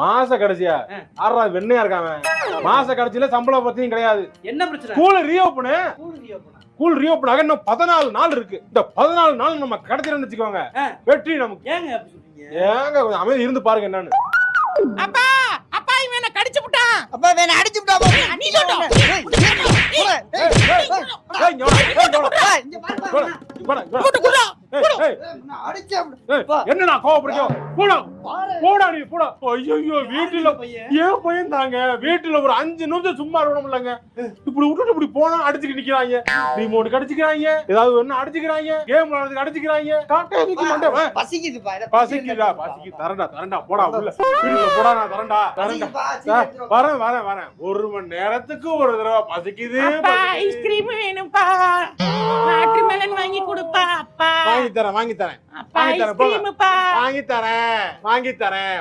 மாச கடைசியா ஆறா வெண்ணையா இருக்காங்க. மாச கடைசியில சம்பளம் பத்தியும் கிடையாது. என்ன பிரச்சனை? School reopen. ஸ்கூல் ரீஓபன் ஆக இன்னும் 14 நாள் இருக்கு. இந்த 14 நாள் நம்ம கடத்திரன்னு வச்சுக்கோங்க, வெற்றி நமக்கு. ஏங்க அப்படி சொல்றீங்க? ஏங்க அமைதி இருந்து பாருங்க என்னன்னு. அப்பா அப்பா இவன் என்ன கடிச்சு விட்டான். அப்பா வேணா அடிச்சு விட்டா போ. நீ சொல்லு. என்னடா கோவப்படுறீங்க? போடா போடா நீ போடா. ஐயோ வீட்டுல ஏன் பையன் தாங்க, வீட்டுல ஒரு 5 நிமிஷம் சும்மா இருக்கணும்லங்க. இப்படி விட்டுட்டு இப்படி போனா அடிச்சுட்டு நிக்கிறாங்க, ரிமோட் கடிச்சுக்கிறாங்க, ஏதாவது ஒண்ணு அடிச்சுக்கிறாங்க, கேம் விளையாடுறதுக்கு அடிச்சுக்கிறாங்க. பசிக்குதுப்பா. பசிக்குதா? பசிக்கு தரண்டா போடா உள்ள வீட்டுல போடா. நான் தரண்டா வரேன். 1 மணி நேரத்துக்கு ஒரு தடவை பசிக்குது. ஐஸ்கிரீம் வேணும்பா, வாட்டர்மெலன் வாங்கி கொடுப்பா. அப்பா வாங்கி தரேன் அப்பா ஐஸ்கிரீம் பா. வாங்கி தரேன்.